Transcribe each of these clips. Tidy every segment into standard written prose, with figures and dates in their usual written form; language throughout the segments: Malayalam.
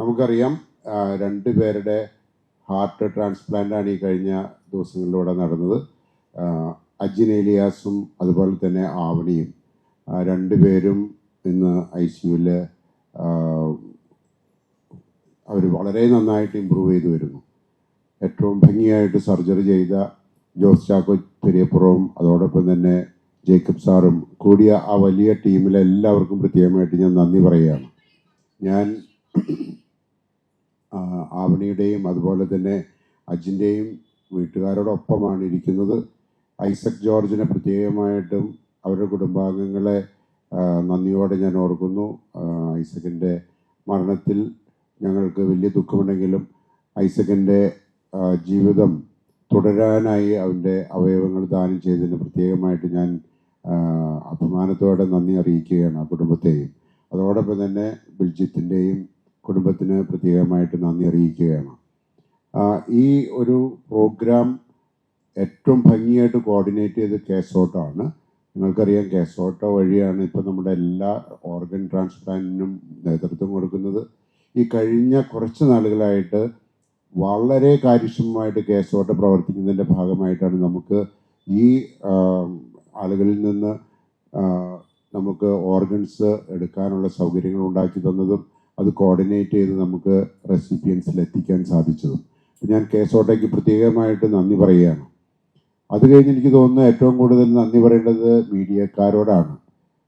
നമുക്കറിയാം രണ്ടുപേരുടെ ഹാർട്ട് ട്രാൻസ്പ്ലാന്റാണ് ഈ കഴിഞ്ഞ ദിവസങ്ങളിലൂടെ നടന്നത്. അജിൻ ഏലിയാസും അതുപോലെ തന്നെ ആവണിയും രണ്ടുപേരും ഇന്ന് ICUവിൽ അവർ വളരെ നന്നായിട്ട് ഇമ്പ്രൂവ് ചെയ്തു വരുന്നു. ഏറ്റവും ഭംഗിയായിട്ട് സർജറി ചെയ്ത ജോസ് ചാക്കോ പെരിയപ്പുറവും അതോടൊപ്പം തന്നെ ജേക്കബ് സാറും കൂടിയ ആ വലിയ ടീമിലെ എല്ലാവർക്കും പ്രത്യേകമായിട്ട് ഞാൻ നന്ദി പറയുകയാണ്. ഞാൻ ആവണിയുടെയും അതുപോലെ തന്നെ അജിൻ്റെയും വീട്ടുകാരോടൊപ്പമാണ് ഇരിക്കുന്നത്. ഐസക് ജോർജിനെ പ്രത്യേകമായിട്ടും അവരുടെ കുടുംബാംഗങ്ങളെ നന്ദിയോടെ ഞാൻ ഓർക്കുന്നു. ഐസക്കിൻ്റെ മരണത്തിൽ ഞങ്ങൾക്ക് വലിയ ദുഃഖമുണ്ടെങ്കിലും ഐസക്കിൻ്റെ ജീവിതം തുടരാനായി അവൻ്റെ അവയവങ്ങൾ ദാനം ചെയ്തതിന് പ്രത്യേകമായിട്ട് ഞാൻ അഭിമാനത്തോടെ നന്ദി അറിയിക്കുകയാണ് ആ കുടുംബത്തെയും. അതോടൊപ്പം തന്നെ ബിൽജിത്തിൻ്റെയും കുടുംബത്തിന് പ്രത്യേകമായിട്ട് നന്ദി അറിയിക്കുകയാണ്. ഈ ഒരു പ്രോഗ്രാം ഏറ്റവും ഭംഗിയായിട്ട് കോർഡിനേറ്റ് ചെയ്ത് കേസോട്ടാണ്. നിങ്ങൾക്കറിയാം കേസോട്ടോ വഴിയാണ് ഇപ്പോൾ നമ്മുടെ എല്ലാ ഓർഗൻ ട്രാൻസ്പ്ലാന്റിനും നേതൃത്വം കൊടുക്കുന്നത്. ഈ കഴിഞ്ഞ കുറച്ച് നാളുകളായിട്ട് വളരെ കാര്യക്ഷമമായിട്ട് കേസോട്ടോ പ്രവർത്തിക്കുന്നതിൻ്റെ ഭാഗമായിട്ടാണ് നമുക്ക് ഈ ആളുകളിൽ നിന്ന് നമുക്ക് ഓർഗൻസ് എടുക്കാനുള്ള സൗകര്യങ്ങൾ ഉണ്ടാക്കി തന്നതും അത് കോർഡിനേറ്റ് ചെയ്ത് നമുക്ക് റെസിപ്പിയൻസിൽ എത്തിക്കാൻ സാധിച്ചതും ഞാൻ കേസോട്ടയ്ക്ക് പ്രത്യേകമായിട്ട് നന്ദി പറയുകയാണ്. അത് കഴിഞ്ഞ് എനിക്ക് തോന്നുന്നു ഏറ്റവും കൂടുതൽ നന്ദി പറയേണ്ടത് മീഡിയക്കാരോടാണ്.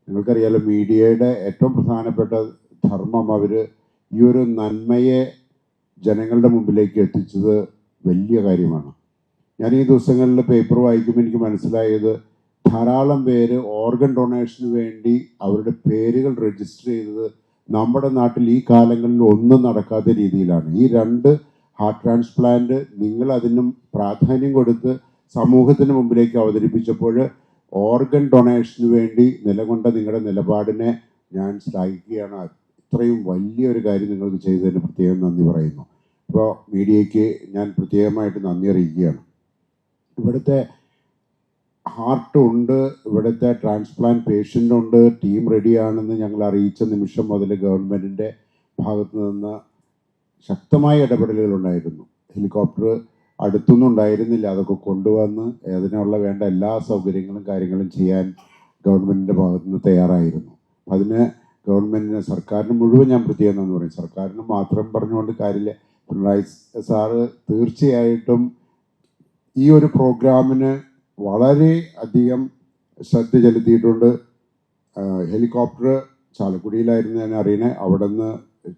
നിങ്ങൾക്കറിയാലോ, മീഡിയയുടെ ഏറ്റവും പ്രധാനപ്പെട്ട ധർമ്മം അവർ ഈ ഒരു നന്മയെ ജനങ്ങളുടെ മുമ്പിലേക്ക് എത്തിച്ചത് വലിയ കാര്യമാണ്. ഞാൻ ഈ ദിവസങ്ങളിൽ പേപ്പർ വായിക്കുമ്പോൾ എനിക്ക് മനസ്സിലായത് ധാരാളം പേര് ഓർഗൻ ഡൊണേഷന് വേണ്ടി അവരുടെ പേരുകൾ രജിസ്റ്റർ ചെയ്തത് നമ്മുടെ നാട്ടിൽ ഈ കാലങ്ങളിൽ ഒന്നും നടക്കാത്ത രീതിയിലാണ്. ഈ 2 ഹാർട്ട് ട്രാൻസ്പ്ലാന്റ് നിങ്ങൾ അതിനും പ്രാധാന്യം കൊടുത്ത് സമൂഹത്തിന് മുമ്പിലേക്ക് അവതരിപ്പിച്ചപ്പോൾ ഓർഗൻ ഡൊണേഷന് വേണ്ടി നിലകൊണ്ട നിങ്ങളുടെ നിലപാടിനെ ഞാൻ ശ്ലാഘിക്കുകയാണ്. ഇത്രയും വലിയൊരു കാര്യം നിങ്ങൾക്ക് ചെയ്തതിന് പ്രത്യേകം നന്ദി പറയുന്നു. അപ്പോൾ മീഡിയയ്ക്ക് ഞാൻ പ്രത്യേകമായിട്ട് നന്ദി അറിയിക്കുകയാണ്. ഇവിടുത്തെ ഹാർട്ട് ഉണ്ട്, ഇവിടുത്തെ ട്രാൻസ്പ്ലാന്റ് പേഷ്യൻ്റ് ഉണ്ട്, ടീം റെഡിയാണെന്ന് ഞങ്ങൾ അറിയിച്ച നിമിഷം മുതൽ ഗവൺമെൻറ്റിൻ്റെ ഭാഗത്തു നിന്ന് ശക്തമായ ഇടപെടലുകളുണ്ടായിരുന്നു. ഹെലികോപ്റ്റർ അടുത്തൊന്നും ഉണ്ടായിരുന്നില്ല. അതൊക്കെ കൊണ്ടുവന്ന് അതിനുള്ള വേണ്ട എല്ലാ സൗകര്യങ്ങളും കാര്യങ്ങളും ചെയ്യാൻ ഗവൺമെൻറ്റിൻ്റെ ഭാഗത്തു നിന്ന് തയ്യാറായിരുന്നു. അതിന് ഗവൺമെൻറ്റിന്, സർക്കാരിന് മുഴുവൻ ഞാൻ പ്രത്യേകം നന്ദി പറയും. സർക്കാരിന് മാത്രം പറഞ്ഞുകൊണ്ട് കാര്യമില്ല. പിണറായി സാറ് തീർച്ചയായിട്ടും ഈ ഒരു പ്രോഗ്രാമിന് വളരെ അധികം ശ്രദ്ധ ചെലുത്തിയിട്ടുണ്ട്. ഹെലികോപ്റ്റർ ചാലക്കുടിയിലായിരുന്നു ഞാൻ അറിയണേ. അവിടെ നിന്ന്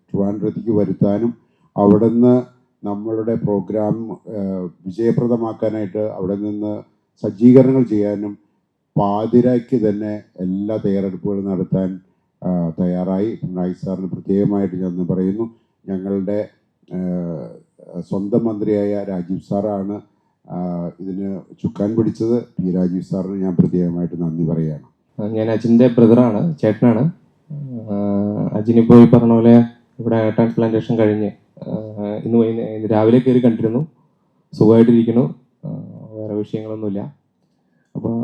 ട്രിവാൻഡ്രത്തേക്ക് വരുത്താനും അവിടെ നിന്ന് നമ്മളുടെ പ്രോഗ്രാം വിജയപ്രദമാക്കാനായിട്ട് അവിടെ നിന്ന് സജ്ജീകരണങ്ങൾ ചെയ്യാനും പാതിരായ്ക്ക് തന്നെ എല്ലാ തയ്യാറെടുപ്പുകളും നടത്താൻ തയ്യാറായി. പിണറായി സാറിന് പ്രത്യേകമായിട്ട് ഞാൻ പറയുന്നു. ഞങ്ങളുടെ സ്വന്തം മന്ത്രിയായ രാജീവ് സാറാണ് ഇതിന് ചുക്കാൻ പിടിച്ചത്. പി രാജീവ് സാറിന് ഞാൻ പ്രത്യേകമായിട്ട് നന്ദി പറയുകയാണ്. ഞാൻ അജിൻ്റെ ബ്രദറാണ്, ചേട്ടനാണ്. അജിനിപ്പോൾ ഈ പറഞ്ഞ പോലെ ഇവിടെ ട്രാൻസ്പ്ലാന്റേഷൻ കഴിഞ്ഞ് ഇന്ന് രാവിലെ കയറി കണ്ടിരുന്നു. സുഖമായിട്ടിരിക്കുന്നു, വേറെ വിഷയങ്ങളൊന്നുമില്ല. അപ്പോൾ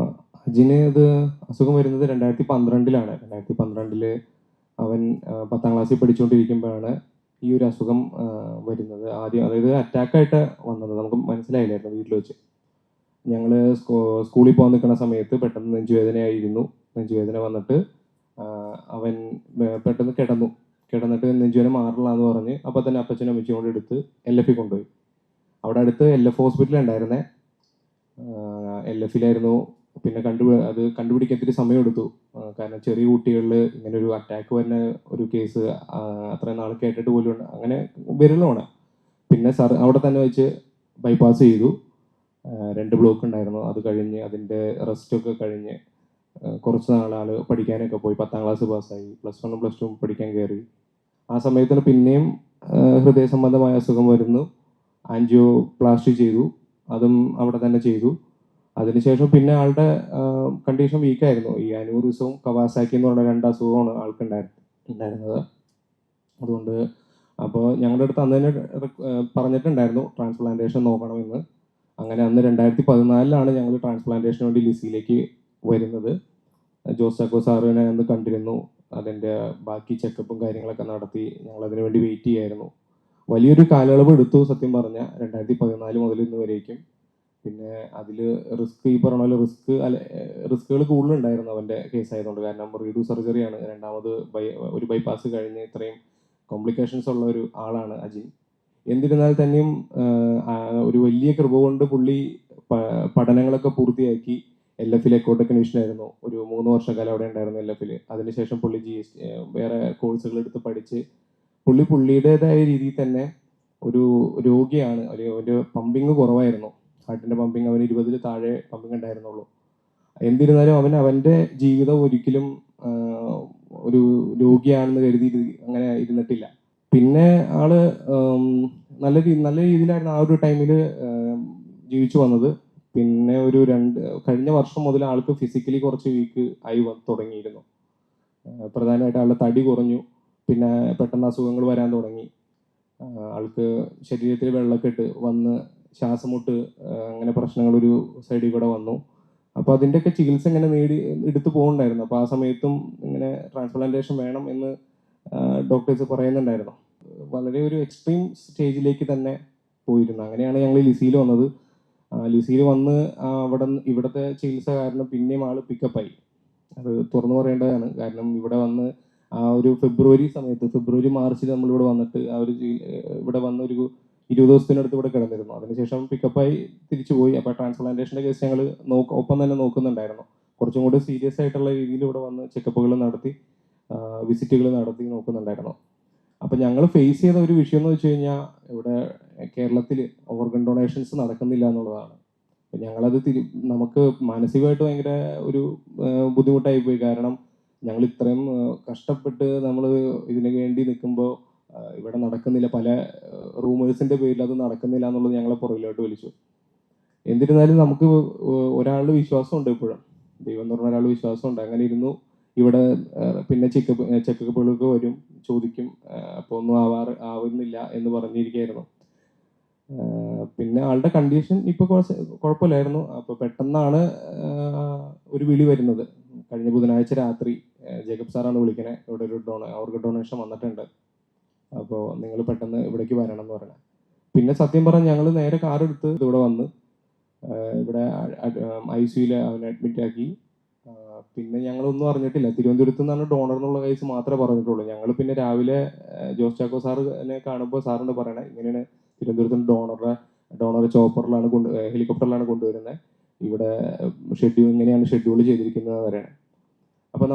അജിന് ഇത് അസുഖം വരുന്നത് 2012-ലാണ്. 2012 അവൻ 10ാം ക്ലാസ്സിൽ പഠിച്ചുകൊണ്ടിരിക്കുമ്പോഴാണ് ഈ ഒരു അസുഖം വരുന്നത്. ആദ്യം അതായത് അറ്റാക്കായിട്ട് വന്നത് നമുക്ക് മനസ്സിലായില്ലായിരുന്നു. വീട്ടിൽ വെച്ച് ഞങ്ങൾ സ്കൂളിൽ പോകാൻ നിൽക്കുന്ന സമയത്ത് പെട്ടെന്ന് നെഞ്ചുവേദനയായിരുന്നു. നെഞ്ചുവേദന വന്നിട്ട് അവൻ പെട്ടെന്ന് കിടന്നിട്ട് നെഞ്ചുവേദന മാറില്ല എന്ന് പറഞ്ഞ് അപ്പോൾ തന്നെ അപ്പച്ചനും അമ്മച്ചും കൊണ്ട് എടുത്ത് LF കൊണ്ടുപോയി. അവിടെ അടുത്ത് LF ഹോസ്പിറ്റൽ ഉണ്ടായിരുന്നേ. LF-ലായിരുന്നു. പിന്നെ അത് കണ്ടുപിടിക്കാൻ ഇത്തിരി സമയമെടുത്തു. കാരണം ചെറിയ കുട്ടികളിൽ ഇങ്ങനെ ഒരു അറ്റാക്ക് വരുന്ന ഒരു കേസ് അത്രയും നാൾ കേട്ടിട്ട് പോലും അങ്ങനെ വിരളമാണ്. പിന്നെ അവിടെ തന്നെ വെച്ച് ബൈപ്പാസ് ചെയ്തു. 2 ബ്ലോക്ക് ഉണ്ടായിരുന്നു. അത് കഴിഞ്ഞ് അതിൻ്റെ റെസ്റ്റൊക്കെ കഴിഞ്ഞ് കുറച്ച് നാൾ പഠിക്കാനൊക്കെ പോയി. 10ാം ക്ലാസ് പാസ്സായി. +1 +2 പഠിക്കാൻ കയറി. ആ സമയത്തിന് പിന്നെയും ഹൃദയ സംബന്ധമായ അസുഖം വരുന്നു. ആൻജിയോപ്ലാസ്റ്റി ചെയ്തു. അതും അവിടെ തന്നെ ചെയ്തു. അതിനുശേഷം പിന്നെ ആളുടെ കണ്ടീഷൻ വീക്കായിരുന്നു. ഈ അനൂറിസവും കവാസാക്കി എന്ന് പറഞ്ഞ 2 അസുഖമാണ് ആൾക്കുണ്ടായിരുന്നത്. അതുകൊണ്ട് അപ്പോൾ ഞങ്ങളുടെ അടുത്ത് അന്ന് തന്നെ പറഞ്ഞിട്ടുണ്ടായിരുന്നു ട്രാൻസ്പ്ലാന്റേഷൻ നോക്കണമെന്ന്. അങ്ങനെ അന്ന് 2014-ലാണ് ഞങ്ങൾ ട്രാൻസ്പ്ലാന്റേഷന് വേണ്ടി ലിസിയിലേക്ക് വരുന്നത്. ജോസ് ചാക്കോ സാറിനെ അന്ന് കണ്ടിരുന്നു. അതിൻ്റെ ബാക്കി ചെക്കപ്പും കാര്യങ്ങളൊക്കെ നടത്തി ഞങ്ങൾ അതിനു വേണ്ടി വെയിറ്റ് ചെയ്യായിരുന്നു. വലിയൊരു കാലയളവ് എടുത്തു സത്യം പറഞ്ഞ 2014 മുതൽ ഇന്ന് വരേക്കും. പിന്നെ അതിൽ റിസ്ക്, ഈ പറഞ്ഞ പോലെ റിസ്കുകൾ കൂടുതലുണ്ടായിരുന്നു അവൻ്റെ കേസ് ആയതുകൊണ്ട്. കാരണം റീഡു സർജറിയാണ്, രണ്ടാമത് ഒരു ബൈപ്പാസ് കഴിഞ്ഞ് ഇത്രയും കോംപ്ലിക്കേഷൻസ് ഉള്ള ഒരു ആളാണ് അജിൻ. എന്നിരുന്നാൽ തന്നെയും ഒരു വലിയ കൃപ കൊണ്ട് പുള്ളി പഠനങ്ങളൊക്കെ പൂർത്തിയാക്കി. LF അക്കൗണ്ട് ടെക്നീഷ്യനായിരുന്നു, ഒരു 3 വർഷക്കാലം അവിടെ ഉണ്ടായിരുന്നു LF. അതിനുശേഷം പുള്ളി വേറെ കോഴ്സുകൾ എടുത്ത് പഠിച്ച് പുള്ളിയുടേതായ രീതിയിൽ തന്നെ ഒരു രോഗിയാണ്. ഒരു പമ്പിങ് കുറവായിരുന്നു, ഹാർട്ടിന്റെ പമ്പിങ് അവന് 20 താഴെ പമ്പിങ് ഉണ്ടായിരുന്നുള്ളൂ. എന്നിരുന്നാലും അവന്റെ ജീവിതം ഒരിക്കലും ഒരു രോഗിയാണെന്ന് കരുതി അങ്ങനെ ഇരുന്നിട്ടില്ല. പിന്നെ ആള് നല്ല രീതിയിലായിരുന്നു ആ ഒരു ടൈമിൽ ജീവിച്ചു വന്നത്. പിന്നെ കഴിഞ്ഞ വർഷം മുതൽ ആൾക്ക് ഫിസിക്കലി കുറച്ച് വീക്ക് ആയി തുടങ്ങിയിരുന്നു. പ്രധാനമായിട്ട് ആളുടെ തടി കുറഞ്ഞു, പിന്നെ പെട്ടെന്ന് അസുഖങ്ങൾ വരാൻ തുടങ്ങി. ആൾക്ക് ശരീരത്തിൽ വെള്ളക്കെട്ട് വന്ന് ശ്വാസമുട്ട്, അങ്ങനെ പ്രശ്നങ്ങൾ ഒരു സൈഡിൽ കൂടെ വന്നു. അപ്പോൾ അതിൻ്റെയൊക്കെ ചികിത്സ ഇങ്ങനെ എടുത്തു പോകുന്നുണ്ടായിരുന്നു. അപ്പോൾ ആ സമയത്തും ഇങ്ങനെ ട്രാൻസ്പ്ലാന്റേഷൻ വേണം എന്ന് ഡോക്ടേഴ്സ് പറയുന്നുണ്ടായിരുന്നു. വളരെ ഒരു എക്സ്ട്രീം സ്റ്റേജിലേക്ക് തന്നെ പോയിരുന്നു. അങ്ങനെയാണ് ഞങ്ങൾ ലിസിയിൽ വന്നത്. ലിസിയിൽ വന്ന് ഇവിടുത്തെ ചികിത്സ കാരണം പിന്നെയും ആള് പിക്കപ്പായി. അത് തുറന്നു പറയേണ്ടതാണ്. കാരണം ഇവിടെ വന്ന് ആ ഒരു ഫെബ്രുവരി മാർച്ചിൽ നമ്മളിവിടെ വന്നിട്ട് ഇവിടെ വന്ന് ഒരു 20 ദിവസത്തിനടുത്ത് ഇവിടെ കിടന്നിരുന്നു. അതിനുശേഷം പിക്കപ്പായി തിരിച്ചുപോയി. അപ്പോൾ ട്രാൻസ്പ്ലാന്റേഷൻ്റെ കേസ് ഞങ്ങൾ ഒപ്പം തന്നെ നോക്കുന്നുണ്ടായിരുന്നു. കുറച്ചും കൂടി സീരിയസ് ആയിട്ടുള്ള രീതിയിൽ ഇവിടെ വന്ന് ചെക്കപ്പുകൾ നടത്തി, വിസിറ്റുകൾ നടത്തി നോക്കുന്നുണ്ടായിരുന്നു. അപ്പം ഞങ്ങൾ ഫേസ് ചെയ്ത ഒരു വിഷയം എന്ന് വെച്ച് കഴിഞ്ഞാൽ, ഇവിടെ കേരളത്തിൽ ഓർഗൻ ഡൊണേഷൻസ് നടക്കുന്നില്ല എന്നുള്ളതാണ്. ഞങ്ങളത് നമുക്ക് മാനസികമായിട്ട് ഭയങ്കര ഒരു ബുദ്ധിമുട്ടായി പോയി. കാരണം ഞങ്ങൾ ഇത്രയും കഷ്ടപ്പെട്ട് നമ്മൾ ഇതിനു വേണ്ടി നിൽക്കുമ്പോൾ ഇവിടെ നടക്കുന്നില്ല, പല റൂമേഴ്സിന്റെ പേരിൽ അത് നടക്കുന്നില്ല എന്നുള്ളത് ഞങ്ങളെ പുറകിലോട്ട് വലിച്ചു. എന്നിരുന്നാലും നമുക്ക് ഒരാളുടെ വിശ്വാസമുണ്ട്, ഇപ്പോഴും ദൈവം എന്ന് പറഞ്ഞ ഒരാളുടെ വിശ്വാസമുണ്ട്. അങ്ങനെ ഇരുന്നു. ഇവിടെ പിന്നെ ചെക്കപ്പുകളൊക്കെ വരും, ചോദിക്കും, അപ്പോൾ ഒന്നും ആവുന്നില്ല എന്ന് പറഞ്ഞിരിക്കുകയായിരുന്നു. പിന്നെ ആളുടെ കണ്ടീഷൻ ഇപ്പോൾ കുഴപ്പമില്ലായിരുന്നു. അപ്പോൾ പെട്ടെന്നാണ് ഒരു വിളി വരുന്നത്. കഴിഞ്ഞ ബുധനാഴ്ച രാത്രി ജേക്കബ് സാറാണ് വിളിക്കണേ, ഇവിടെ ഒരു ഓർഗൻ ഡൊണേഷൻ വന്നിട്ടുണ്ട്, അപ്പോൾ നിങ്ങൾ പെട്ടെന്ന് ഇവിടേക്ക് വരണം എന്ന് പറയണേ. പിന്നെ സത്യം പറഞ്ഞാൽ ഞങ്ങൾ നേരെ കാർ എടുത്ത് ഇവിടെ വന്ന് ഇവിടെ ICUയിൽ അവനെ അഡ്മിറ്റ് ആക്കി. പിന്നെ ഞങ്ങളൊന്നും അറിഞ്ഞിട്ടില്ല. തിരുവനന്തപുരത്ത് നിന്നാണ് ഡോണർ എന്നുള്ള കേസ് മാത്രമേ പറഞ്ഞിട്ടുള്ളൂ. ഞങ്ങൾ പിന്നെ രാവിലെ ജോസ് ചാക്കോ സാറിനെ കാണുമ്പോൾ സാറിന് പറയണേ, ഇങ്ങനെയാണ് തിരുവനന്തപുരത്ത് ഡോണർ ചോപ്പറിലാണ് ഹെലികോപ്റ്ററിലാണ് കൊണ്ടുവരുന്നത്, ഇവിടെ ഇങ്ങനെയാണ് ഷെഡ്യൂൾ ചെയ്തിരിക്കുന്നത് പറയണേ. അപ്പൊ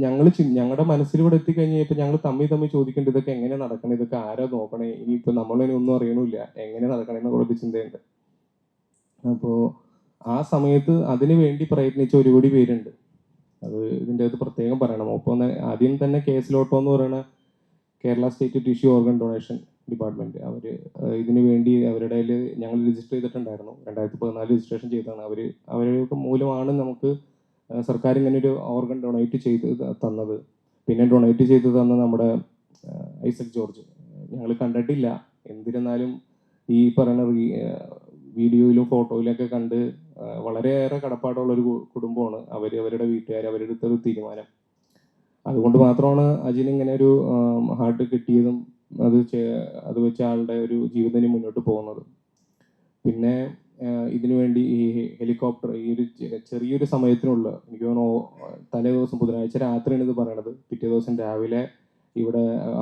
ഞങ്ങളുടെ മനസ്സിൽ ഇവിടെ എത്തിക്കഴിഞ്ഞപ്പോൾ ഞങ്ങൾ തമ്മിൽ ചോദിക്കേണ്ടത്, ഇതൊക്കെ എങ്ങനെ നടക്കണം, ഇതൊക്കെ ആരാ നോക്കണേ, ഇനിയിപ്പോ നമ്മളതിനെ ഒന്നും അറിയണില്ല, എങ്ങനെ നടക്കണമെന്നുള്ള ചിന്തയുണ്ട്. അപ്പോൾ ആ സമയത്ത് അതിനു വേണ്ടി പ്രയത്നിച്ച ഒരുപാട് പേരുണ്ട്. അത് ഇതിൻ്റെ അകത്ത് പ്രത്യേകം പറയണം. ഒപ്പം ആദ്യം തന്നെ കേസിലോട്ടോ എന്ന് പറയുന്ന Kerala state tissue organ donation department, ഇതിനു വേണ്ടി അവരുടെ ഞങ്ങൾ രജിസ്റ്റർ ചെയ്തിട്ടുണ്ടായിരുന്നു. 2014 രജിസ്ട്രേഷൻ ചെയ്തതാണ്. അവർക്ക് മൂലമാണ് നമുക്ക് സർക്കാർ ഇങ്ങനെ ഒരു ഓർഗൻ ഡൊണേറ്റ് ചെയ്ത് തന്നത്. പിന്നെ ഡൊണേറ്റ് ചെയ്ത് തന്ന നമ്മുടെ ഐസക് ജോർജ് ഞങ്ങൾ കണ്ടിട്ടില്ല. എന്നിരുന്നാലും ഈ പറയുന്ന വീഡിയോയിലും ഫോട്ടോയിലൊക്കെ കണ്ട് വളരെയേറെ കടപ്പാടുള്ള ഒരു കുടുംബമാണ് അവരുടെ വീട്ടുകാർ, അവരെടുത്തൊരു തീരുമാനം. അതുകൊണ്ട് മാത്രമാണ് അജിന് ഇങ്ങനെ ഒരു ഹാർട്ട് കിട്ടിയതും അത് വെച്ച് ആളുടെ ഒരു ജീവിതം മുന്നോട്ട് പോകുന്നത്. പിന്നെ ഇതിനുവേണ്ടി ഈ ഹെലികോപ്റ്റർ ഈ ഒരു ചെറിയൊരു സമയത്തിനുള്ള, എനിക്ക് തോന്നുന്നു തലേ ദിവസം ബുധനാഴ്ച രാത്രിയാണ് ഇത് പറയണത്, പിറ്റേ ദിവസം രാവിലെ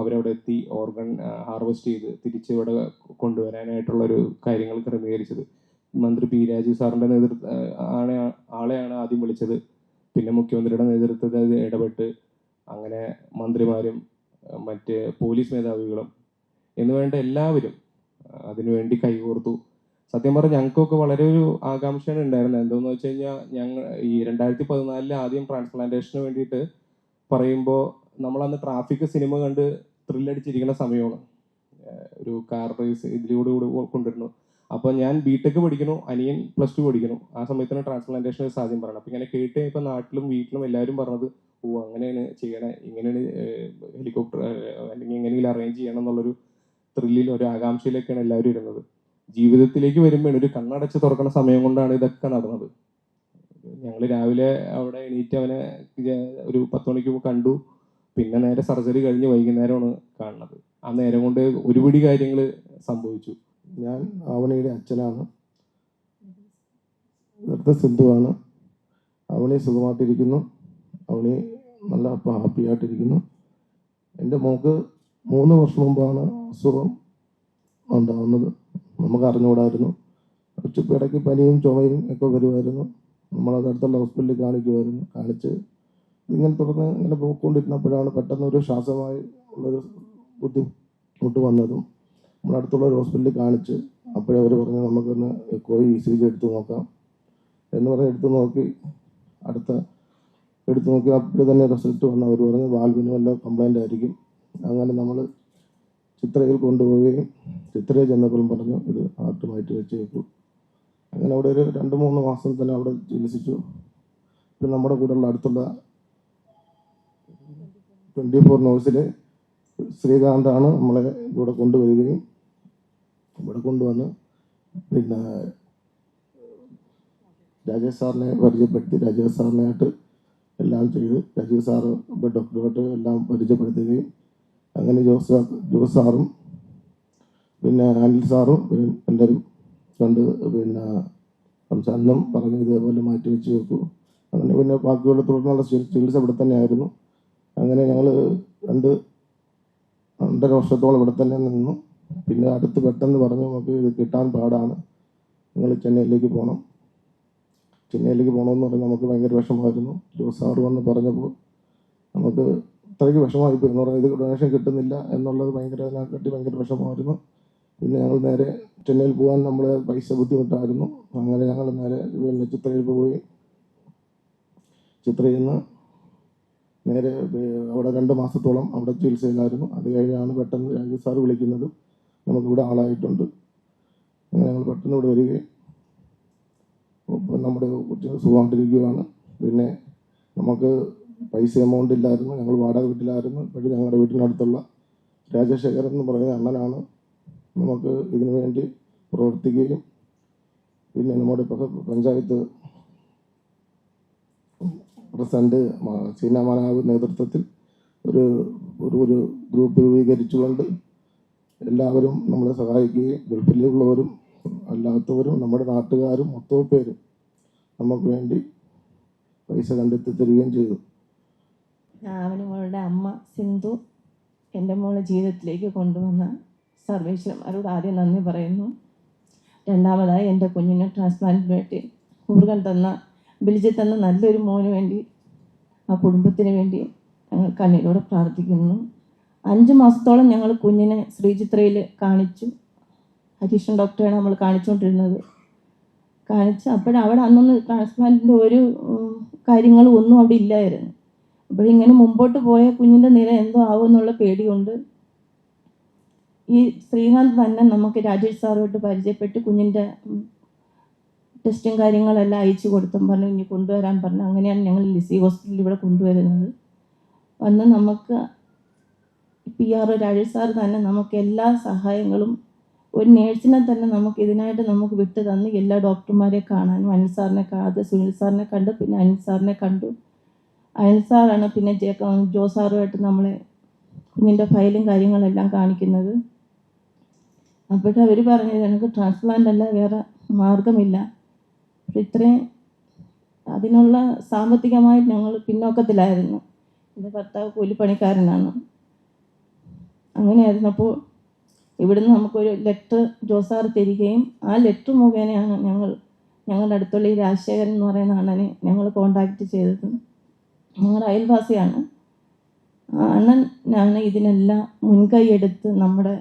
അവരവിടെ എത്തി ഓർഗൻ ഹാർവെസ്റ്റ് ചെയ്ത് തിരിച്ച് ഇവിടെ കൊണ്ടുവരാനായിട്ടുള്ളൊരു കാര്യങ്ങൾ ക്രമീകരിച്ചത്. മന്ത്രി P. രാജീവ് സാറിന്റെ ആളെയാണ് ആദ്യം വിളിച്ചത്. പിന്നെ മുഖ്യമന്ത്രിയുടെ നേതൃത്വത്തിൽ അത് ഇടപെട്ട് അങ്ങനെ മന്ത്രിമാരും മറ്റ് പോലീസ് മേധാവികളും എന്നുവേണ്ട എല്ലാവരും അതിനുവേണ്ടി കൈകോർത്തു. സത്യം പറഞ്ഞാൽ ഞങ്ങൾക്കൊക്കെ വളരെ ഒരു ആകാംക്ഷയാണ് ഉണ്ടായിരുന്നത്. എന്താണെന്ന് വെച്ച് കഴിഞ്ഞാൽ ഈ 2014 ആദ്യം ട്രാൻസ്പ്ലാന്റേഷന് വേണ്ടിയിട്ട് പറയുമ്പോൾ നമ്മളന്ന് ട്രാഫിക് സിനിമ കണ്ട് ത്രില്ലടിച്ചിരിക്കുന്ന സമയമാണ്. ഒരു കാർ റേസ് ഇതിലൂടെ കൊണ്ടുവരുന്നു. അപ്പോൾ ഞാൻ B.Tech പഠിക്കുന്നു, അനിയൻ +2 പഠിക്കുന്നു. ആ സമയത്താണ് ട്രാൻസ്പ്ലാന്റേഷൻ സാധ്യം പറയുന്നത്. അപ്പോൾ ഇങ്ങനെ കേട്ട് ഇപ്പം നാട്ടിലും വീട്ടിലും എല്ലാവരും പറഞ്ഞത്, അങ്ങനെയാണ് ചെയ്യണേ, ഇങ്ങനെയാണ് ഹെലികോപ്റ്റർ അല്ലെങ്കിൽ എങ്ങനെയെങ്കിലും അറേഞ്ച് ചെയ്യണം എന്നുള്ളൊരു ത്രില്ലിൽ ഒരു ആകാംക്ഷയിലൊക്കെയാണ് എല്ലാവരും ഇരുന്നത്. ജീവിതത്തിലേക്ക് വരുമ്പോൾ ഒരു കണ്ണടച്ച് തുറക്കുന്ന സമയം കൊണ്ടാണ് ഇതൊക്കെ നടന്നത്. ഞങ്ങൾ രാവിലെ അവിടെ എണീറ്റ് അവനെ ഒരു 10 മണിക്ക് കണ്ടു. പിന്നെ നേരെ സർജറി കഴിഞ്ഞ് വൈകുന്നേരമാണ് കാണുന്നത്. ആ നേരം കൊണ്ട് ഒരുപിടി കാര്യങ്ങൾ സംഭവിച്ചു. ഞാൻ ആവണിയുടെ അച്ഛനാണ്. ഇവിടുത്തെ സിന്ധുവാണ്. അവണി സുഖമായിട്ടിരിക്കുന്നു. അവണി നല്ല ഹാപ്പി ആയിട്ടിരിക്കുന്നു. എൻ്റെ മോൾക്ക് 3 വർഷം മുമ്പാണ് അസുഖം ഉണ്ടാകുന്നത്. നമുക്ക് അറിഞ്ഞുകൂടായിരുന്നു. ഇടയ്ക്ക് പനിയും ചുമയും ഒക്കെ വരുമായിരുന്നു. നമ്മളത് അടുത്തുള്ള ഹോസ്പിറ്റലിൽ കാണിക്കുമായിരുന്നു. കാണിച്ച് ഇങ്ങനെ തുടർന്ന് ഇങ്ങനെ പോയിക്കൊണ്ടിരുന്നപ്പോഴാണ് പെട്ടെന്ന് ഒരു ശ്വാസമായി ഉള്ളൊരു ബുദ്ധിമുട്ട് വന്നതും നമ്മളടുത്തുള്ള ഒരു ഹോസ്പിറ്റലിൽ കാണിച്ച് അപ്പോഴേ അവർ പറഞ്ഞു നമുക്കൊന്ന് എക്കോ ECG എടുത്ത് നോക്കാം എന്ന് പറഞ്ഞ് എടുത്തു നോക്കി അപ്പോൾ തന്നെ റിസൾട്ട് വന്ന് അവർ പറഞ്ഞ് വാൽവിന് വല്ല കംപ്ലൈൻ്റ് ആയിരിക്കും. അങ്ങനെ നമ്മൾ ചിത്രയിൽ കൊണ്ടുപോവുകയും ചിത്രയിൽ ചെന്നപ്പോഴും പറഞ്ഞു ഇത് ഹാർട്ട് മാറ്റി വെച്ചേക്കൂ. അങ്ങനെ അവിടെ ഒരു 2-3 മാസം തന്നെ അവിടെ ചികിത്സിച്ചു. പിന്നെ നമ്മുടെ കൂടെയുള്ള അടുത്തുള്ള 24 ന്യൂസിലെ ശ്രീകാന്താണ് നമ്മളെ ഇവിടെ കൊണ്ടുവരികയും ഇവിടെ കൊണ്ടുവന്ന് പിന്നെ രാജേഷ് സാറിനെ പരിചയപ്പെടുത്തി. രാജേഷ് സാറിനായിട്ട് എല്ലാം ചെയ്ത് രാജീവ് സാറ് ഡോക്ടറുമായിട്ട് എല്ലാം പരിചയപ്പെടുത്തുകയും അങ്ങനെ ജോസ് സാറും പിന്നെ അനിൽ സാറും എല്ലാവരും കണ്ട് പിന്നെ സംസാരം പറഞ്ഞ് ഇതേപോലെ മാറ്റി വെച്ച് വെക്കൂ. അങ്ങനെ പിന്നെ ബാക്കിയുള്ള തുടർന്നുള്ള ചികിത്സ ഇവിടെ തന്നെ ആയിരുന്നു. അങ്ങനെ ഞങ്ങൾ 2.5 വർഷത്തോളം ഇവിടെ തന്നെ നിന്നു. പിന്നെ അടുത്ത് പെട്ടെന്ന് പറഞ്ഞു നമുക്ക് ഇത് കിട്ടാൻ പാടാണ്, നിങ്ങൾ ചെന്നൈയിലേക്ക് പോകണം. ചെന്നൈയിലേക്ക് പോകണമെന്ന് പറഞ്ഞാൽ നമുക്ക് ഭയങ്കര വിഷമമായിരുന്നു. ജോസ് സാറ് വന്ന് പറഞ്ഞപ്പോൾ നമുക്ക് അത്രയ്ക്ക് വിഷമമായിപ്പോയി എന്ന് പറഞ്ഞാൽ ഇത് ഡൊണേഷൻ കിട്ടുന്നില്ല എന്നുള്ളത് ഭയങ്കര വിഷമമായിരുന്നു. പിന്നെ ഞങ്ങൾ നേരെ ചെന്നൈയിൽ പോകാൻ നമ്മളെ പൈസ ബുദ്ധിമുട്ടായിരുന്നു. അങ്ങനെ ഞങ്ങൾ നേരെ ചിത്രയിൽ പോയി. ചിത്രയിൽ നിന്ന് നേരെ അവിടെ 2 മാസത്തോളം അവിടെ ചികിത്സയിലായിരുന്നു. അത് കഴിഞ്ഞാണ് പെട്ടെന്ന് രാജീവ് സാറ് വിളിക്കുന്നത് നമുക്കിവിടെ ആളായിട്ടുണ്ട്. അങ്ങനെ ഞങ്ങൾ പെട്ടെന്ന് ഇവിടെ വരികയും നമ്മുടെ സുഖമായിട്ടിരിക്കുകയാണ്. പിന്നെ നമുക്ക് പൈസ എമൗണ്ട് ഇല്ലായിരുന്നു. ഞങ്ങൾ വാടക വീട്ടിലായിരുന്നു. ഇപ്പോഴും ഞങ്ങളുടെ വീട്ടിനടുത്തുള്ള രാജശേഖരൻ എന്ന് പറയുന്ന അണ്ണനാണ് നമുക്ക് ഇതിനു വേണ്ടി പ്രവർത്തിക്കുകയും പിന്നെ നമ്മുടെ പഞ്ചായത്ത് പ്രസിഡന്റ് സീനാമാനാവ് നേതൃത്വത്തിൽ ഒരു ഗ്രൂപ്പ് രൂപീകരിച്ചുകൊണ്ട് എല്ലാവരും നമ്മളെ സഹായിക്കുകയും ഗൾഫിലുള്ളവരും അല്ലാത്തവരും നമ്മുടെ നാട്ടുകാരും മൊത്തം പേരും നമുക്ക് വേണ്ടി പൈസ കണ്ടെത്തി തരികയും ചെയ്തു. അവന് മോളുടെ അമ്മ സിന്ധു എൻ്റെ മോളെ ജീവിതത്തിലേക്ക് കൊണ്ടുവന്ന സർവേശ്വരന്മാരോട് ആദ്യം നന്ദി പറയുന്നു. രണ്ടാമതായി എൻ്റെ കുഞ്ഞിനെ ട്രാൻസ്പ്ലാന്റിന് വേണ്ടി മുരുകൻ ബിലിജി തന്ന നല്ലൊരു മോന് വേണ്ടി ആ കുടുംബത്തിന് വേണ്ടി ഞങ്ങൾ കണ്ണീരോടെ പ്രാർത്ഥിക്കുന്നു. 5 മാസത്തോളം ഞങ്ങൾ കുഞ്ഞിനെ ശ്രീചിത്രയിൽ കാണിച്ചു. ഹരീഷൻ ഡോക്ടറാണ് നമ്മൾ കാണിച്ചുകൊണ്ടിരുന്നത്. അവിടെ അന്നൊന്നും ട്രാൻസ്പ്ലാന്റിൻ്റെ ഒരു കാര്യങ്ങളും ഒന്നും അവിടെ ഇല്ലായിരുന്നു. അപ്പോഴിങ്ങനെ മുമ്പോട്ട് പോയ കുഞ്ഞിൻ്റെ നില എന്തോ ആവുമെന്നുള്ള പേടിയുണ്ട്. ഈ ശ്രീകാന്ത് തന്നെ നമുക്ക് രാജേഷ് സാറുമായിട്ട് പരിചയപ്പെട്ട് കുഞ്ഞിൻ്റെ ടെസ്റ്റും കാര്യങ്ങളെല്ലാം അയച്ചു കൊടുത്തും പറഞ്ഞു ഇനി കൊണ്ടുവരാൻ പറഞ്ഞു. അങ്ങനെയാണ് ഞങ്ങൾ ലിസി ഹോസ്പിറ്റലിൽ ഇവിടെ കൊണ്ടുവരുന്നത്. വന്ന് നമുക്ക് PR രാജേഷ് സാർ തന്നെ നമുക്ക് എല്ലാ സഹായങ്ങളും ഒരു നേഴ്സിനെ തന്നെ നമുക്ക് ഇതിനായിട്ട് നമുക്ക് വിട്ടു തന്ന് എല്ലാ ഡോക്ടർമാരെ കാണാനും അനിൽ സാറിനെ കാണാതെ സുനിൽ സാറിനെ കണ്ടു. പിന്നെ അനിൽ സാറിനെ കണ്ടു. അനിൽ സാറാണ് പിന്നെ ജോ സാറുമായിട്ട് നമ്മളെ കുഞ്ഞിൻ്റെ ഫയലും കാര്യങ്ങളെല്ലാം കാണിക്കുന്നത്. അപ്പോഴവർ പറഞ്ഞത് എനിക്ക് ട്രാൻസ്പ്ലാന്റ് അല്ല വേറെ മാർഗമില്ല. ഇത്രയും അതിനുള്ള സാമ്പത്തികമായി ഞങ്ങൾ പിന്നോക്കത്തിലായിരുന്നു. എൻ്റെ ഭർത്താവ് കൂലിപ്പണിക്കാരനാണ്. അങ്ങനെയായിരുന്നപ്പോൾ ഇവിടുന്ന് നമുക്കൊരു ലെറ്റർ ജോസാർ തരികയും ആ ലെറ്റർ മുഖേനയാണ് ഞങ്ങളുടെ അടുത്തുള്ള ഈ രാജശേഖരൻ എന്ന് പറയുന്ന അണ്ണനെ ഞങ്ങൾ കോണ്ടാക്ട് ചെയ്തത്. ഞങ്ങളുടെ അയൽവാസിയാണ്. ആ അണ്ണനാണ് ഇതിനെല്ലാം മുൻകൈ എടുത്ത് നമ്മുടെ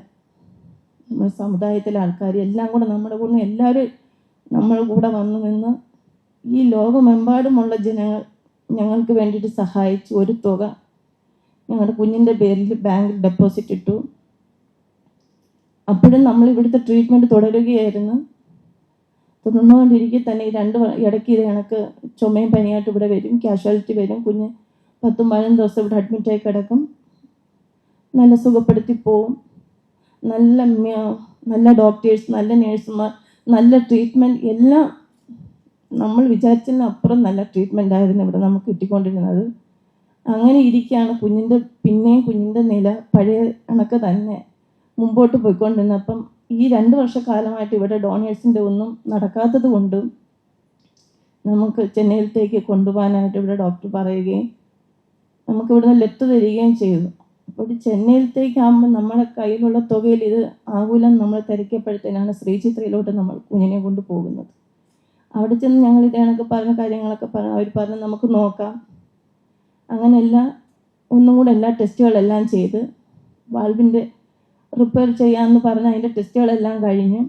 സമുദായത്തിലെ ആൾക്കാർ എല്ലാം കൂടെ നമ്മുടെ കൂടെ എല്ലാവരും നമ്മൾ കൂടെ വന്നു നിന്ന് ഈ ലോകമെമ്പാടുമുള്ള ജനങ്ങൾ ഞങ്ങൾക്ക് വേണ്ടിയിട്ട് സഹായിച്ചു. ഒരു തുക ഞങ്ങളുടെ കുഞ്ഞിൻ്റെ പേരിൽ ബാങ്കിൽ ഡെപ്പോസിറ്റ് ഇട്ടു. അപ്പോഴും നമ്മൾ ഇവിടുത്തെ ട്രീറ്റ്മെൻറ്റ് തുടരുകയായിരുന്നു. തുടർന്നുകൊണ്ടിരിക്കെ തന്നെ ഈ ഇടയ്ക്ക് ഇത് കണക്ക് ചുമയും പനിയായിട്ട് ഇവിടെ വരും, കാഷ്വാലിറ്റി വരും. കുഞ്ഞ് 10-15 ദിവസം ഇവിടെ അഡ്മിറ്റായി കിടക്കും. നല്ല സുഖപ്പെടുത്തി പോവും. നല്ല ഡോക്ടേഴ്സ്, നല്ല നേഴ്സുമാർ, നല്ല ട്രീറ്റ്മെൻറ്റ് എല്ലാം നമ്മൾ വിചാരിച്ചതിന് അപ്പുറം നല്ല ട്രീറ്റ്മെൻ്റ് ആയിരുന്നു ഇവിടെ നമുക്ക് കിട്ടിക്കൊണ്ടിരുന്നത്. അങ്ങനെ ഇരിക്കുകയാണ് പിന്നെയും കുഞ്ഞിൻ്റെ നില പഴയ കണക്ക് തന്നെ മുമ്പോട്ട് പോയിക്കൊണ്ടിരുന്നപ്പം ഈ 2 വർഷക്കാലമായിട്ട് ഇവിടെ ഡോണേഴ്സിൻ്റെ ഒന്നും നടക്കാത്തത് കൊണ്ടും നമുക്ക് ചെന്നൈയിലത്തേക്ക് കൊണ്ടുപോകാനായിട്ട് ഇവിടെ ഡോക്ടർ പറയുകയും നമുക്ക് ഇവിടുന്ന് ലെറ്റർ തരികയും ചെയ്തു. അപ്പോൾ ചെന്നൈയിലത്തേക്കാകുമ്പോൾ നമ്മുടെ കയ്യിലുള്ള തുകയിൽ ഇത് ആകൂലം നമ്മൾ തിരക്കിയപ്പോഴത്തേനാണ് ശ്രീചിത്രയിലോട്ട് നമ്മൾ കുഞ്ഞിനെ കൊണ്ട് പോകുന്നത്. അവിടെ ചെന്ന് ഞങ്ങൾ ഇതേ കണക്ക് പറഞ്ഞ കാര്യങ്ങളൊക്കെ അവർ പറഞ്ഞ് നമുക്ക് നോക്കാം. അങ്ങനെ ഒന്നും കൂടെ എല്ലാ ടെസ്റ്റുകളെല്ലാം ചെയ്ത് വാൽവിൻ്റെ റിപ്പയർ ചെയ്യാമെന്ന് പറഞ്ഞ് അതിൻ്റെ ടെസ്റ്റുകളെല്ലാം കഴിഞ്ഞ്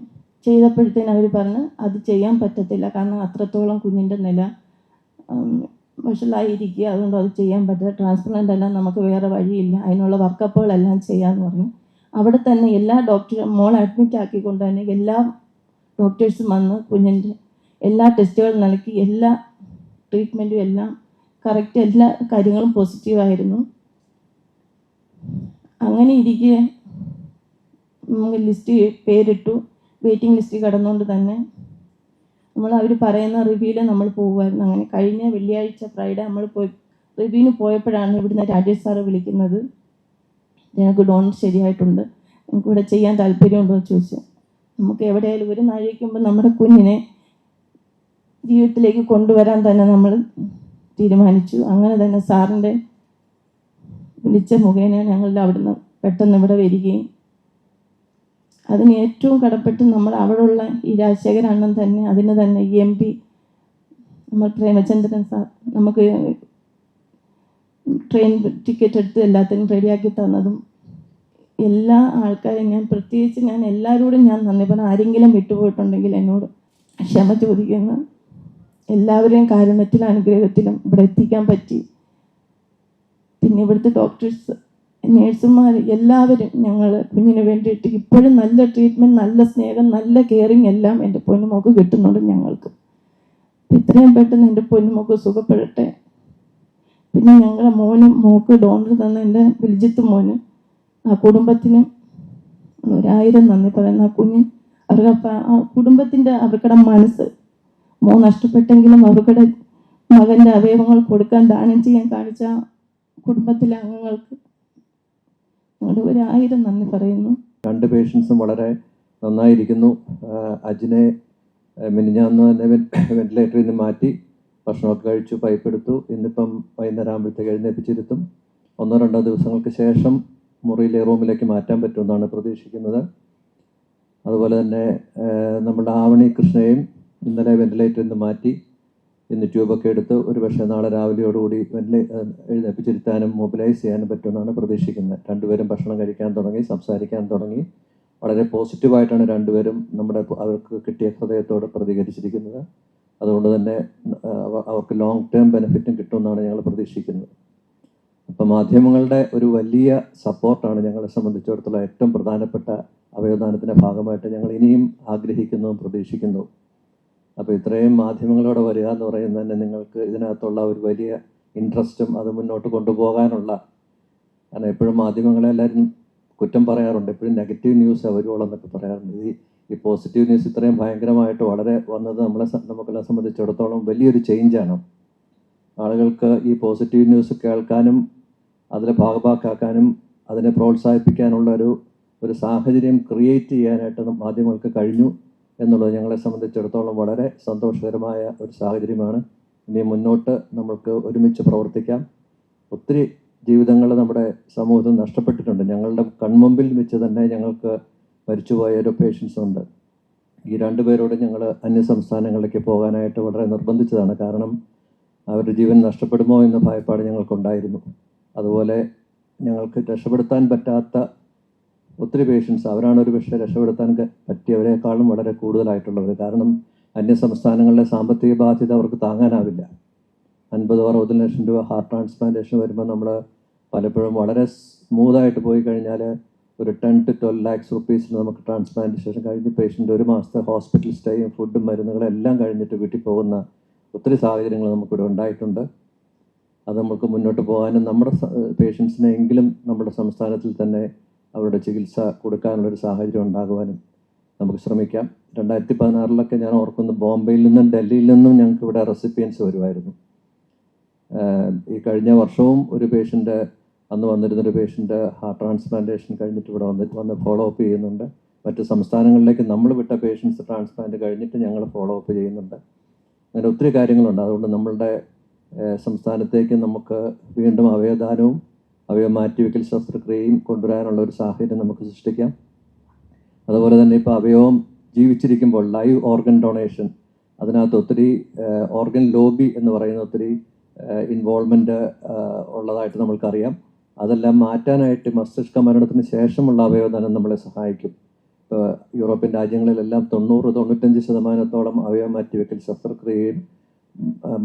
ചെയ്തപ്പോഴത്തേന് അവർ പറഞ്ഞ് അത് ചെയ്യാൻ പറ്റത്തില്ല, കാരണം അത്രത്തോളം കുഞ്ഞിൻ്റെ നില വഷളായിരിക്കുക, അതുകൊണ്ട് അത് ചെയ്യാൻ പറ്റില്ല, ട്രാൻസ്പ്ലാന്റ് എല്ലാം നമുക്ക് വേറെ വഴിയില്ല, അതിനുള്ള വർക്കപ്പുകളെല്ലാം ചെയ്യാമെന്ന് പറഞ്ഞു. അവിടെ തന്നെ എല്ലാ മോളെ അഡ്മിറ്റ് ആക്കിക്കൊണ്ട് തന്നെ എല്ലാ ഡോക്ടേഴ്സും വന്ന് കുഞ്ഞിൻ്റെ എല്ലാ ടെസ്റ്റുകളും നൽകി എല്ലാ ട്രീറ്റ്മെൻറ്റും എല്ലാം കറക്റ്റ്, എല്ലാ കാര്യങ്ങളും പോസിറ്റീവായിരുന്നു. അങ്ങനെ ഇരിക്കെ ലിസ്റ്റ് പേരിട്ടു, വെയിറ്റിംഗ് ലിസ്റ്റ് കടന്നുകൊണ്ട് തന്നെ അവർ പറയുന്ന റിവ്യൂവിൽ നമ്മൾ പോകുമായിരുന്നു. അങ്ങനെ കഴിഞ്ഞ വെള്ളിയാഴ്ച ഫ്രൈഡേ നമ്മൾ റിവ്യൂവിന് പോയപ്പോഴാണ് ഇവിടുന്ന് രാജേഷ് സാറ് വിളിക്കുന്നത്. ഞങ്ങൾക്ക് ഡോണർ ശരിയായിട്ടുണ്ട്, നമുക്ക് ഇവിടെ ചെയ്യാൻ താല്പര്യമുണ്ടോ എന്ന് ചോദിച്ചു. നമുക്ക് എവിടെയായാലും ഒരു നാഴിക്കുമ്പോൾ നമ്മുടെ കുഞ്ഞിനെ ജീവിതത്തിലേക്ക് കൊണ്ടുവരാൻ തന്നെ നമ്മൾ തീരുമാനിച്ചു. അങ്ങനെ തന്നെ സാറിൻ്റെ വിളിച്ച മുഖേന ഞങ്ങളുടെ അവിടുന്ന് പെട്ടെന്ന് ഇവിടെ വരികയും അതിന് ഏറ്റവും കടപ്പെട്ട് നമ്മൾ അവിടെയുള്ള ഈ രാജശേഖര അണ്ണൻ തന്നെ അതിന് തന്നെ MP നമ്മൾ പ്രേമചന്ദ്രൻ സാർ നമുക്ക് ട്രെയിൻ ടിക്കറ്റ് എടുത്ത് എല്ലാത്തിനും റെഡിയാക്കി തന്നതും എല്ലാ ആൾക്കാരെയും ഞാൻ എല്ലാവരോടും നന്ദി പറഞ്ഞു. ആരെങ്കിലും വിട്ടുപോയിട്ടുണ്ടെങ്കിൽ എന്നോട് ക്ഷമ ചോദിക്കുന്ന എല്ലാവരെയും കാരുണ്യത്തിലും അനുഗ്രഹത്തിലും ഇവിടെ എത്തിക്കാൻ പറ്റി. പിന്നെ ഇവിടുത്തെ ഡോക്ടേഴ്സ്, നേഴ്സുമാർ എല്ലാവരും ഞങ്ങൾ കുഞ്ഞിന് വേണ്ടിയിട്ട് ഇപ്പോഴും നല്ല ട്രീറ്റ്മെൻറ്റ്, നല്ല സ്നേഹം, നല്ല കെയറിങ് എല്ലാം എൻ്റെ പൊന്നുമോക്ക് കിട്ടുന്നുണ്ട് ഞങ്ങൾക്ക്. ഇത്രയും പെട്ടെന്ന് എൻ്റെ പൊന്നുമോക്ക് സുഖപ്പെടട്ടെ. പിന്നെ ഞങ്ങളുടെ മോക്ക് ഡോണർ തന്ന എൻ്റെ വിൽജിത്ത് മോന്, ആ കുടുംബത്തിന് 1000 നന്ദി പറയുന്ന. ആ കുഞ്ഞ് ആ കുടുംബത്തിൻ്റെ അവർക്കടെ മനസ്സ് നഷ്ടപ്പെട്ടെങ്കിലും അവർക്കടെ മകൻ്റെ അവയവങ്ങൾ കൊടുക്കാൻ ദാനം ചെയ്യാൻ കാണിച്ച കുടുംബത്തിലെ അംഗങ്ങൾക്ക് ഞങ്ങളുടെ 1000 നന്ദി പറയുന്നു. 2 പേഷ്യൻസും വളരെ നന്നായിരിക്കുന്നു. അജിനെ മിനിഞ്ഞാന്ന് തന്നെ വെന്റിലേറ്ററിൽ നിന്ന് മാറ്റി ഭക്ഷണമൊക്കെ കഴിച്ചു, പൈപ്പ് എടുത്തു. ഇന്നിപ്പം വൈകുന്നേരം ആകുമ്പോഴത്തേക്ക് എഴുന്നേൽപ്പിച്ചിരുത്തും. 1-2 ദിവസങ്ങൾക്ക് ശേഷം മുറിയിലെ റൂമിലേക്ക് മാറ്റാൻ പറ്റുമെന്നാണ് പ്രതീക്ഷിക്കുന്നത്. അതുപോലെ തന്നെ നമ്മുടെ ആവണി കൃഷ്ണയും ഇന്നലെ വെന്റിലേറ്ററിൽ നിന്ന് മാറ്റി ഇന്ന് ട്യൂബൊക്കെ എടുത്ത് ഒരു പക്ഷേ നാളെ രാവിലെയോടുകൂടി എഴുന്നേൽപ്പിച്ചിരുത്താനും മൊബിലൈസ് ചെയ്യാനും പറ്റുമെന്നാണ് പ്രതീക്ഷിക്കുന്നത്. 2 പേരും ഭക്ഷണം കഴിക്കാൻ തുടങ്ങി, സംസാരിക്കാൻ തുടങ്ങി. വളരെ പോസിറ്റീവായിട്ടാണ് 2 പേരും അവർക്ക് കിട്ടിയ ഹൃദയത്തോട് പ്രതികരിച്ചിരിക്കുന്നത്. അതുകൊണ്ട് തന്നെ അവർക്ക് ലോങ് ടേം ബെനിഫിറ്റും കിട്ടുമെന്നാണ് ഞങ്ങൾ പ്രതീക്ഷിക്കുന്നത്. അപ്പം മാധ്യമങ്ങളുടെ ഒരു വലിയ സപ്പോർട്ടാണ് ഞങ്ങളെ സംബന്ധിച്ചിടത്തോളം ഏറ്റവും പ്രധാനപ്പെട്ട അവയവദാനത്തിൻ്റെ ഭാഗമായിട്ട് ഞങ്ങൾ ഇനിയും ആഗ്രഹിക്കുന്നതും പ്രതീക്ഷിക്കുന്നു. അപ്പോൾ ഇത്രയും മാധ്യമങ്ങളോട് വരിക എന്ന് പറയുന്നത് തന്നെ നിങ്ങൾക്ക് ഇതിനകത്തുള്ള ഒരു വലിയ ഇൻട്രസ്റ്റും അത് മുന്നോട്ട് കൊണ്ടുപോകാനുള്ള, കാരണം എപ്പോഴും മാധ്യമങ്ങളെ എല്ലാവരും കുറ്റം പറയാറുണ്ട്, എപ്പോഴും നെഗറ്റീവ് ന്യൂസ് വരുവോളം എന്നൊക്കെ പറയാറുണ്ട്. ഈ പോസിറ്റീവ് ന്യൂസ് ഇത്രയും ഭയങ്കരമായിട്ട് വളരെ വന്നത് നമ്മളെ സംബന്ധിച്ചിടത്തോളം വലിയൊരു ചേഞ്ചാണ്. ആളുകൾക്ക് ഈ പോസിറ്റീവ് ന്യൂസ് കേൾക്കാനും അതിലെ ഭാഗഭാക്കാക്കാനും അതിനെ പ്രോത്സാഹിപ്പിക്കാനുള്ള ഒരു സാഹചര്യം ക്രിയേറ്റ് ചെയ്യാനായിട്ട് മാധ്യമങ്ങൾക്ക് കഴിഞ്ഞു എന്നുള്ളത് ഞങ്ങളെ സംബന്ധിച്ചിടത്തോളം വളരെ സന്തോഷകരമായ ഒരു സാഹചര്യമാണ്. ഇനി മുന്നോട്ട് നമ്മൾക്ക് ഒരുമിച്ച് പ്രവർത്തിക്കാം. ഒത്തിരി ജീവിതങ്ങൾ നമ്മുടെ സമൂഹത്തിൽ നഷ്ടപ്പെട്ടിട്ടുണ്ട്. ഞങ്ങളുടെ കൺമുമ്പിൽ വെച്ച് തന്നെ ഞങ്ങൾക്ക് മരിച്ചുപോയ ഒരു പേഷ്യൻസ് ഉണ്ട്. ഈ 2 പേരോട് ഞങ്ങൾ അന്യ സംസ്ഥാനങ്ങളിലേക്ക് പോകാനായിട്ട് വളരെ നിർബന്ധിച്ചതാണ്. കാരണം അവരുടെ ജീവൻ നഷ്ടപ്പെടുമോ എന്ന ഭയപ്പാട് ഞങ്ങൾക്കുണ്ടായിരുന്നു. അതുപോലെ ഞങ്ങൾക്ക് രക്ഷപ്പെടുത്താൻ പറ്റാത്ത ഒത്തിരി പേഷ്യൻസ്, അവരാണ് ഒരു പക്ഷേ രക്ഷപ്പെടുത്താൻ പറ്റിയവരെക്കാളും വളരെ കൂടുതലായിട്ടുള്ളവർ. കാരണം അന്യ സംസ്ഥാനങ്ങളിലെ സാമ്പത്തിക ബാധ്യത അവർക്ക് താങ്ങാനാവില്ല. 50-60 ലക്ഷം രൂപ ഹാർട്ട് ട്രാൻസ്പ്ലാന്റേഷൻ വരുമ്പോൾ നമ്മൾ പലപ്പോഴും വളരെ സ്മൂത്തായിട്ട് പോയി കഴിഞ്ഞാൽ ഒരു 10 to 12 lakhs rupees നമുക്ക് ട്രാൻസ്പ്ലാന്റേഷൻ കഴിഞ്ഞ് പേഷ്യൻ്റ് 1 മാസത്തെ ഹോസ്പിറ്റൽ സ്റ്റേയും ഫുഡും മരുന്നുകളെല്ലാം കഴിഞ്ഞിട്ട് വീട്ടിൽ പോകുന്ന ഒത്തിരി സാഹചര്യങ്ങൾ നമുക്കിവിടെ ഉണ്ടായിട്ടുണ്ട്. അത് നമുക്ക് മുന്നോട്ട് പോകാനും നമ്മുടെ പേഷ്യൻസിനെങ്കിലും നമ്മുടെ സംസ്ഥാനത്തിൽ തന്നെ അവരുടെ ചികിത്സ കൊടുക്കാനുള്ളൊരു സാഹചര്യം ഉണ്ടാകുവാനും നമുക്ക് ശ്രമിക്കാം. 2016 ഞാൻ ഓർക്കുന്നു, ബോംബെയിൽ നിന്നും ഡൽഹിയിൽ നിന്നും ഞങ്ങൾക്ക് ഇവിടെ റെസിപ്പിയൻസ് വരുമായിരുന്നു. ഈ കഴിഞ്ഞ വർഷവും ഒരു പേഷ്യൻ്റ് അന്ന് വന്നിരുന്നൊരു പേഷ്യൻ്റ് ഹാർട്ട് ട്രാൻസ്പ്ലാന്റേഷൻ കഴിഞ്ഞിട്ട് ഇവിടെ വന്ന് ഫോളോ അപ്പ് ചെയ്യുന്നുണ്ട്. മറ്റ് സംസ്ഥാനങ്ങളിലേക്ക് നമ്മൾ വിട്ട പേഷ്യൻസ് ട്രാൻസ്പ്ലാന്റ് കഴിഞ്ഞിട്ട് ഞങ്ങൾ ഫോളോ അപ്പ് ചെയ്യുന്നുണ്ട്. അങ്ങനെ ഒത്തിരി കാര്യങ്ങളുണ്ട്. അതുകൊണ്ട് നമ്മളുടെ സംസ്ഥാനത്തേക്ക് നമുക്ക് വീണ്ടും അവയവദാനവും അവയവ മാറ്റിവെക്കൽ ശസ്ത്രക്രിയയും കൊണ്ടുവരാനുള്ള ഒരു സാഹചര്യം നമുക്ക് സൃഷ്ടിക്കാം. അതുപോലെ തന്നെ ഇപ്പോൾ അവയവം ജീവിച്ചിരിക്കുമ്പോൾ ലൈവ് ഓർഗൻ ഡൊണേഷൻ, അതിനകത്ത് ഒത്തിരി ഓർഗൻ ലോബി എന്ന് പറയുന്ന ഒത്തിരി ഇൻവോൾവ്മെൻറ്റ് ഉള്ളതായിട്ട് നമ്മൾക്കറിയാം. അതെല്ലാം മാറ്റാനായിട്ട് മസ്തിഷ്ക മരണത്തിന് ശേഷമുള്ള അവയവദാനം നമ്മളെ സഹായിക്കും. യൂറോപ്യൻ രാജ്യങ്ങളിലെല്ലാം 90-95% അവയവ മാറ്റിവെക്കൽ ശസ്ത്രക്രിയയും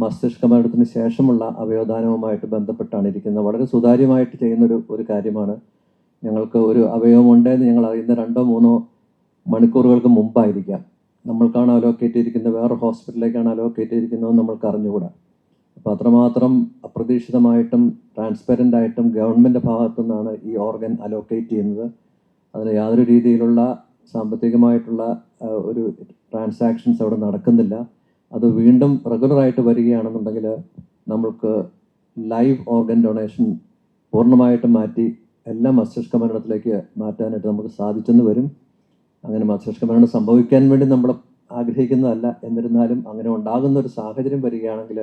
മസ്തിഷ്ക മരണത്തിന് ശേഷമുള്ള അവയവദാനവുമായിട്ട് ബന്ധപ്പെട്ടാണ് ഇരിക്കുന്നത്. വളരെ സുതാര്യമായിട്ട് ചെയ്യുന്നൊരു കാര്യമാണ്. ഞങ്ങൾക്ക് ഒരു അവയവം ഉണ്ടെന്ന് ഞങ്ങൾ അറിയുന്ന 2-3 മണിക്കൂറുകൾക്ക് മുമ്പായിരിക്കാം. നമ്മൾക്കാണ് അലോക്കേറ്റ് ചെയ്തിരിക്കുന്നത്, വേറെ ഹോസ്പിറ്റലിലേക്കാണ് അലോക്കേറ്റ് ചെയ്തിരിക്കുന്നതെന്ന് നമ്മൾക്ക് അറിഞ്ഞുകൂടാ. അപ്പോൾ അത്രമാത്രം അപ്രതീക്ഷിതമായിട്ടും ട്രാൻസ്പെറൻ്റ് ആയിട്ടും ഗവൺമെൻറ് ഭാഗത്തു നിന്നാണ് ഈ ഓർഗൻ അലോക്കേറ്റ് ചെയ്യുന്നത്. അതിന് യാതൊരു രീതിയിലുള്ള സാമ്പത്തികമായിട്ടുള്ള ഒരു ട്രാൻസാക്ഷൻസ് അവിടെ നടക്കുന്നില്ല. അത് വീണ്ടും റെഗുലറായിട്ട് വരികയാണെന്നുണ്ടെങ്കിൽ നമ്മൾക്ക് ലൈവ് ഓർഗൻ ഡൊണേഷൻ പൂർണ്ണമായിട്ടും മാറ്റി എല്ലാ മസ്തിഷ്ക മരണത്തിലേക്ക് മാറ്റാനായിട്ട് നമുക്ക് സാധിച്ചെന്ന് വരും. അങ്ങനെ മസ്തിഷ്ക മരണം സംഭവിക്കാൻ വേണ്ടി നമ്മൾ ആഗ്രഹിക്കുന്നതല്ല, എന്നിരുന്നാലും അങ്ങനെ ഉണ്ടാകുന്ന ഒരു സാഹചര്യം വരികയാണെങ്കിൽ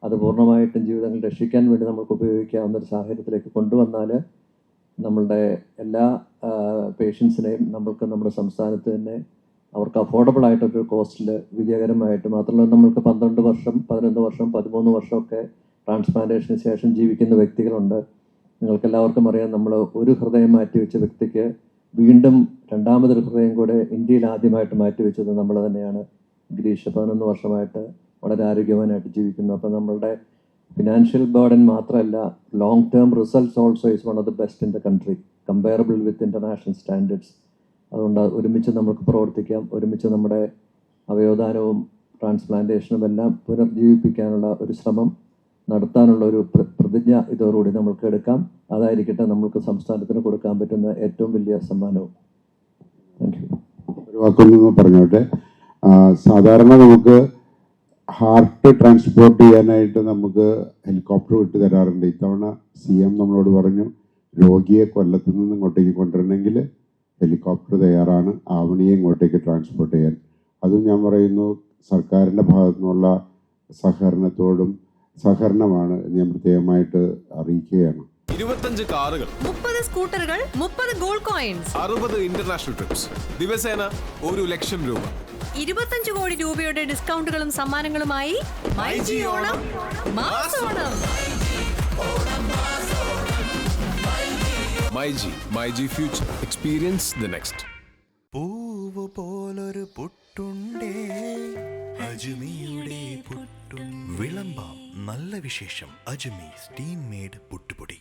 അത് പൂർണ്ണമായിട്ടും ജീവിതങ്ങൾ രക്ഷിക്കാൻ വേണ്ടി നമുക്ക് ഉപയോഗിക്കാവുന്ന ഒരു സാഹചര്യത്തിലേക്ക് കൊണ്ടുവന്നാൽ നമ്മളുടെ എല്ലാ പേഷ്യൻസിനെയും നമ്മൾക്ക് നമ്മുടെ സംസ്ഥാനത്ത് തന്നെ അവർക്ക് അഫോർഡബിൾ ആയിട്ടൊരു കോസ്റ്റിൽ വിജയകരമായിട്ട്, മാത്രമല്ല നമ്മൾക്ക് 12 വർഷം 11 വർഷം 13 വർഷമൊക്കെ ട്രാൻസ്പ്ലാന്റേഷന് ശേഷം ജീവിക്കുന്ന വ്യക്തികളുണ്ട്. നിങ്ങൾക്കെല്ലാവർക്കും അറിയാം, നമ്മൾ ഒരു ഹൃദയം മാറ്റിവെച്ച വ്യക്തിക്ക് വീണ്ടും രണ്ടാമതൊരു ഹൃദയം കൂടെ ഇന്ത്യയിൽ ആദ്യമായിട്ട് മാറ്റിവെച്ചത് നമ്മൾ തന്നെയാണ്. ഗിരീഷ് 11 വർഷമായിട്ട് വളരെ ആരോഗ്യവാനായിട്ട് ജീവിക്കുന്നു. അപ്പോൾ നമ്മളുടെ ഫിനാൻഷ്യൽ ബേർഡൻ മാത്രമല്ല, long term results also is one of the best in the country, comparable with international standards. അതുകൊണ്ട് ഒരുമിച്ച് നമുക്ക് പ്രവർത്തിക്കാം, ഒരുമിച്ച് നമ്മുടെ അവയവദാനവും ട്രാൻസ്പ്ലാന്റേഷനും എല്ലാം പുനർജീവിപ്പിക്കാനുള്ള ഒരു ശ്രമം നടത്താനുള്ള ഒരു പ്രതിജ്ഞ ഇതോടുകൂടി നമ്മൾക്ക് എടുക്കാം. അതായിരിക്കട്ടെ നമ്മൾക്ക് സംസ്ഥാനത്തിന് കൊടുക്കാൻ പറ്റുന്ന ഏറ്റവും വലിയ സമ്മാനവും. Thank you. ഒരു വാക്കൊന്ന് പറഞ്ഞോട്ടെ. സാധാരണ നമുക്ക് ഹാർട്ട് ട്രാൻസ്പോർട്ട് ചെയ്യാനായിട്ട് നമുക്ക് ഹെലികോപ്റ്റർ വിട്ട് തരാറുണ്ട്. ഇത്തവണ CM നമ്മളോട് പറഞ്ഞു, രോഗിയെ കൊല്ലത്തു നിന്ന് ഇങ്ങോട്ടേക്ക് കൊണ്ടുവരണമെങ്കിൽ ഹെലികോപ്റ്റർ തയ്യാറാണ്, ആവണിയെ ഇങ്ങോട്ടേക്ക് ട്രാൻസ്പോർട്ട് ചെയ്യാൻ. അതും ഞാൻ പറയുന്നു, സർക്കാരിൻ്റെ ഭാഗത്തു നിന്നുള്ള സഹകരണമാണ് ഞാൻ പ്രത്യേകമായിട്ട് അറിയിക്കുകയാണ്. 25 കാറുകൾ, 30 സ്കൂട്ടറുകൾ, 30 ഗോൾഡ് കോയിൻസ്, 60 ഇന്റർനാഷണൽ ട്രിപ്സ്, ദിവസേന 1 ലക്ഷം രൂപ, 25 കോടി രൂപയുടെ ഡിസ്കൗണ്ടുകളും സമ്മാനങ്ങളുമായി myG Onam mass Onam. MyG future, experience the next. പൂവ് പോലൊരു പുട്ടുണ്ടേ അജ്മിയുടെ പുട്ടും. വിളമ്പാം നല്ല വിശേഷം. അജ്മി സ്റ്റീം മെയ്ഡ് പുട്ടുപൊടി.